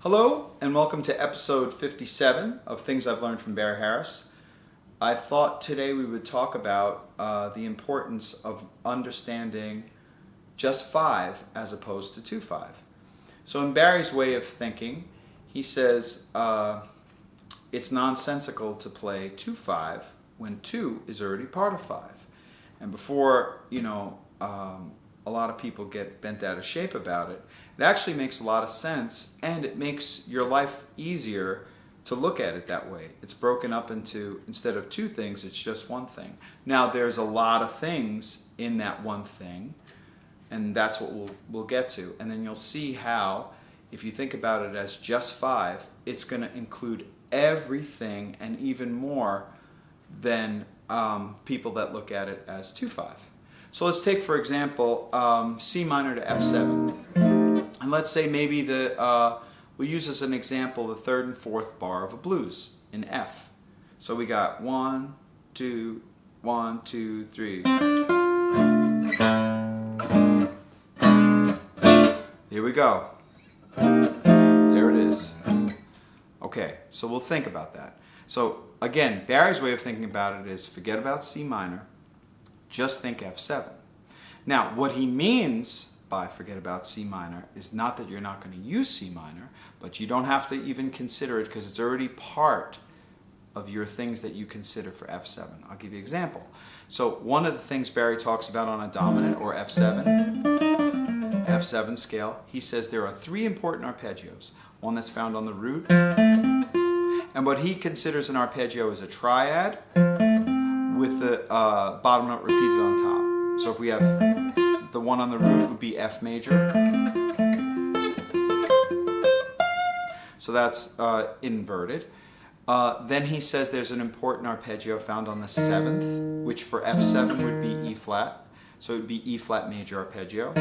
Hello and welcome to episode 57 of Things I've Learned from Barry Harris. I thought today we would talk about the importance of understanding just 5 as opposed to 2-5. So in Barry's way of thinking, he says it's nonsensical to play 2-5 when 2 is already part of 5. And before, a lot of people get bent out of shape about it, it actually makes a lot of sense, and it makes your life easier to look at it that way. It's broken up into, instead of 2 things, it's just 1 thing. Now there's a lot of things in that 1 thing, and that's what we'll get to. And then you'll see how, if you think about it as just 5, it's going to include everything and even more than people that look at it as 2-5. So let's take, for example, C minor to F7. And let's say maybe we'll use as an example the 3rd and 4th bar of a blues in F. So we got 1, 2, 1, 2, 3. Here we go. There it is. Okay, so we'll think about that. So again, Barry's way of thinking about it is forget about C minor, just think F7. Now, what he means by forget about C minor is not that you're not going to use C minor, but you don't have to even consider it because it's already part of your things that you consider for F7. I'll give you an example. So one of the things Barry talks about on a dominant or F7 scale, he says there are 3 important arpeggios. One that's found on the root, and what he considers an arpeggio is a triad with the bottom note repeated on top. So if we have the one on the root would be F major. So that's inverted. Then he says there's an important arpeggio found on the 7th, which for F7 would be E flat. So it would be E flat major arpeggio.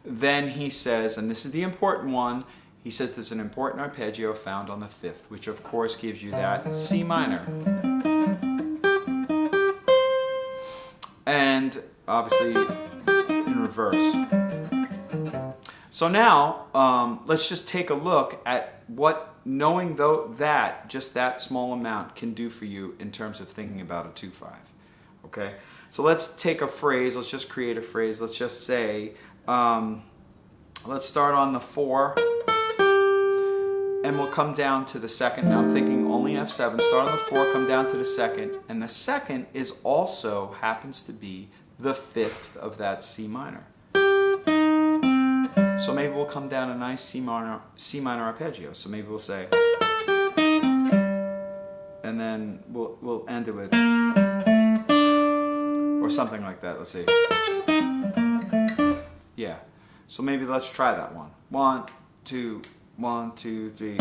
Then he says, and this is the important one, he says there's an important arpeggio found on the 5th, which of course gives you that C minor. And obviously in reverse. So now let's just take a look at what knowing just that small amount can do for you in terms of thinking about a 2-5. Okay, so let's take a phrase. Let's just create a phrase. Let's just say, let's start on the 4, and we'll come down to the 2nd. Now I'm thinking only F7. Start on the 4, come down to the 2nd, and the 2nd is also happens to be the 5th of that C minor. So maybe we'll come down a nice C minor arpeggio. So maybe we'll say, and then we'll end it with, or something like that. Let's see. Yeah. So maybe let's try that one. 1, 2, 1, 2, 3.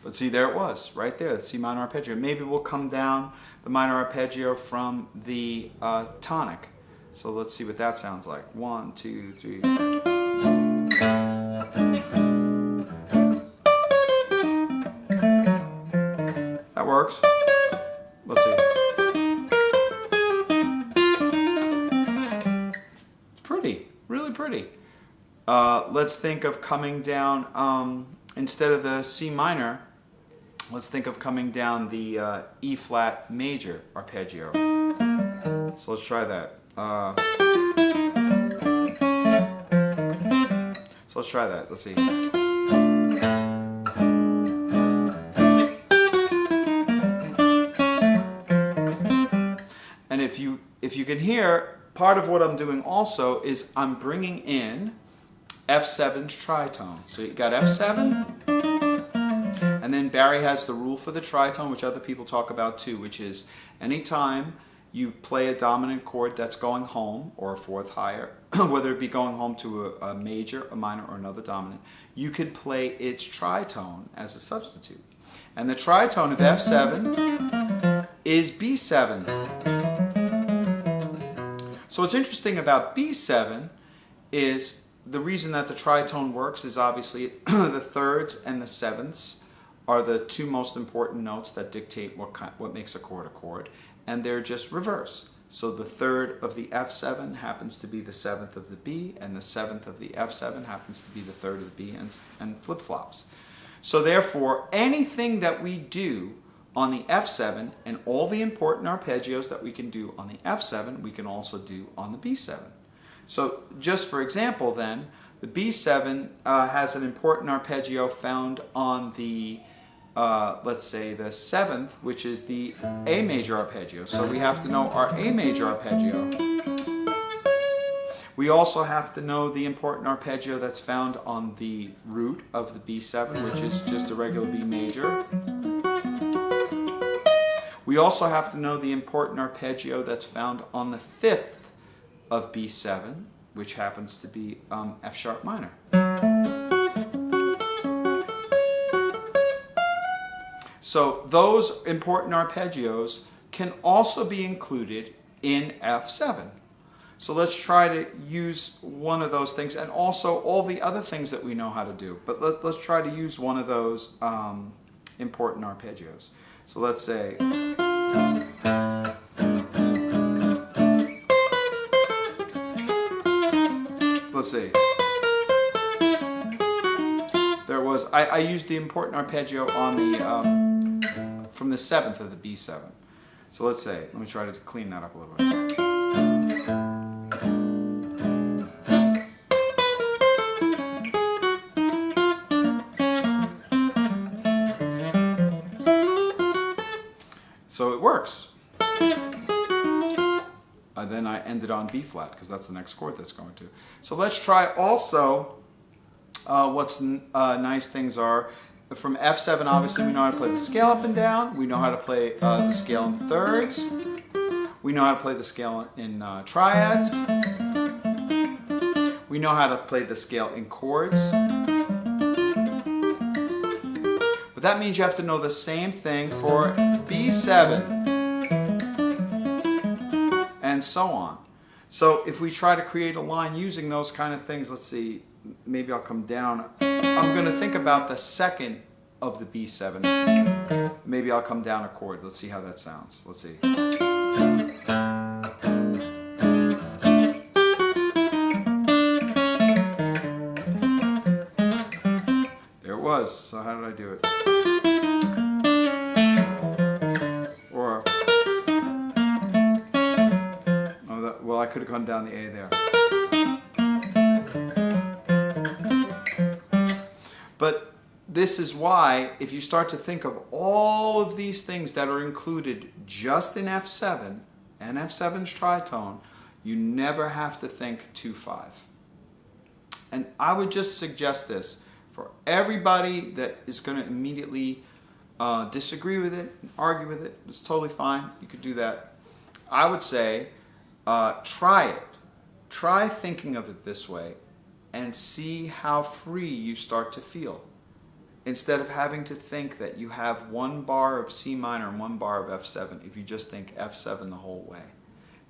But see, there it was, right there, the C minor arpeggio. Maybe we'll come down the minor arpeggio from the tonic. So let's see what that sounds like. 1, 2, 3. That works. Let's see. It's pretty, really pretty. Let's think of coming down, instead of the C minor, let's think of coming down the E flat major arpeggio. So let's try that. So let's try that. Let's see. And if you can hear, part of what I'm doing also is I'm bringing in F7's tritone. So you got F7, and then Barry has the rule for the tritone, which other people talk about too, which is anytime you play a dominant chord that's going home, or a 4th higher, whether it be going home to a major, a minor, or another dominant, you could play its tritone as a substitute. And the tritone of F7 is B7. So what's interesting about B7 is the reason that the tritone works is obviously the thirds and the sevenths are the two most important notes that dictate what makes a chord, and they're just reverse. So the third of the F7 happens to be the seventh of the B, and the seventh of the F7 happens to be the third of the B, and flip-flops. So therefore, anything that we do on the F7 and all the important arpeggios that we can do on the F7, we can also do on the B7. So just for example then, the B7 has an important arpeggio found on the, let's say the 7th, which is the A major arpeggio. So we have to know our A major arpeggio. We also have to know the important arpeggio that's found on the root of the B7, which is just a regular B major. We also have to know the important arpeggio that's found on the 5th of B7, which happens to be F sharp minor. So those important arpeggios can also be included in F7. So let's try to use one of those things, and also all the other things that we know how to do. But let's try to use one of those important arpeggios. So let's say, let's see. There was, I used the important arpeggio on the, from the 7th of the B7. So let's say, let me try to clean that up a little bit. So it works. Then I ended on B flat because that's the next chord that's going to. So let's try also what's nice things are. From F7, obviously we know how to play the scale up and down. We know how to play the scale in thirds. We know how to play the scale in triads. We know how to play the scale in chords. But that means you have to know the same thing for B7. And so on. So if we try to create a line using those kind of things, let's see, maybe I'll come down. I'm going to think about the second of the B7. Maybe I'll come down a chord. Let's see how that sounds. Let's see. There it was. So how did I do it? Or well, I could have gone down the A there. But this is why, if you start to think of all of these things that are included just in F7 and F7's tritone, you never have to think 2-5. And I would just suggest this for everybody that is going to immediately disagree with it, argue with it. It's totally fine. You could do that. I would say, try it. Try thinking of it this way and see how free you start to feel. Instead of having to think that you have one bar of C minor and one bar of F7, if you just think F7 the whole way.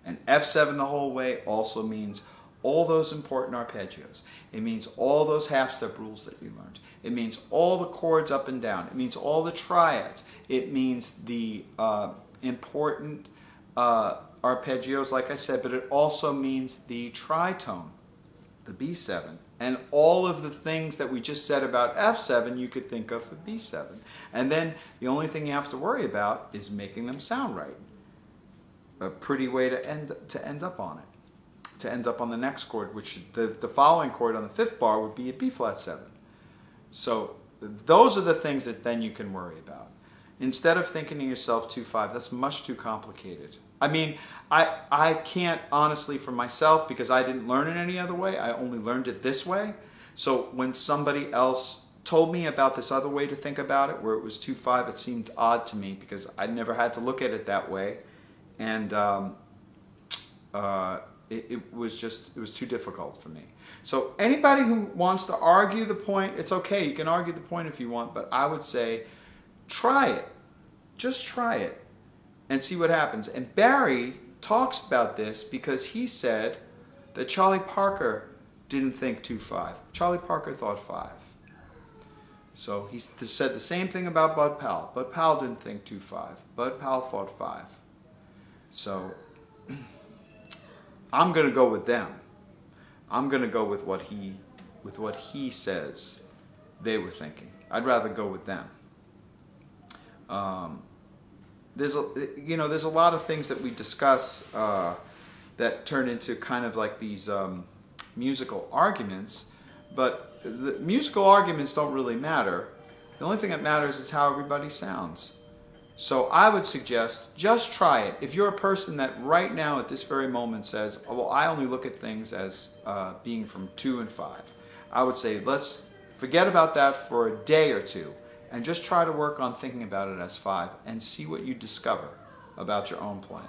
And F7 the whole way also means all those important arpeggios. It means all those half-step rules that you learned. It means all the chords up and down. It means all the triads. It means the important arpeggios, like I said, but it also means the tritone, the B7, and all of the things that we just said about F7 you could think of for B7. And then the only thing you have to worry about is making them sound right. A pretty way to end up on it, to end up on the next chord, which the following chord on the 5th bar would be a B flat 7. So those are the things that then you can worry about. Instead of thinking to yourself 2-5, that's much too complicated. I mean, I can't honestly for myself, because I didn't learn it any other way. I only learned it this way. So when somebody else told me about this other way to think about it, where it was 2-5, it seemed odd to me because I never had to look at it that way. And it was too difficult for me. So anybody who wants to argue the point, it's okay. You can argue the point if you want, but I would say try it. Just try it and see what happens. And Barry talks about this because he said that Charlie Parker didn't think 2-5. Charlie Parker thought 5. So he said the same thing about Bud Powell. Bud Powell didn't think 2-5. Bud Powell thought 5. So I'm going to go with them. I'm going to go with what he says they were thinking. I'd rather go with them. There's a lot of things that we discuss that turn into kind of like these musical arguments, but the musical arguments don't really matter. The only thing that matters is how everybody sounds. So I would suggest just try it. If you're a person that right now at this very moment says, oh, well, I only look at things as being from 2 and 5, I would say let's forget about that for a day or two and just try to work on thinking about it as 5 and see what you discover about your own playing.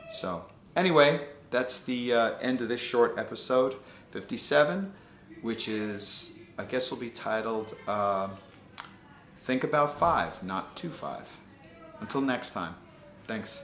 So anyway, that's the end of this short episode 57, which is, I guess will be titled Think About 5, not 2-5. Until next time, thanks.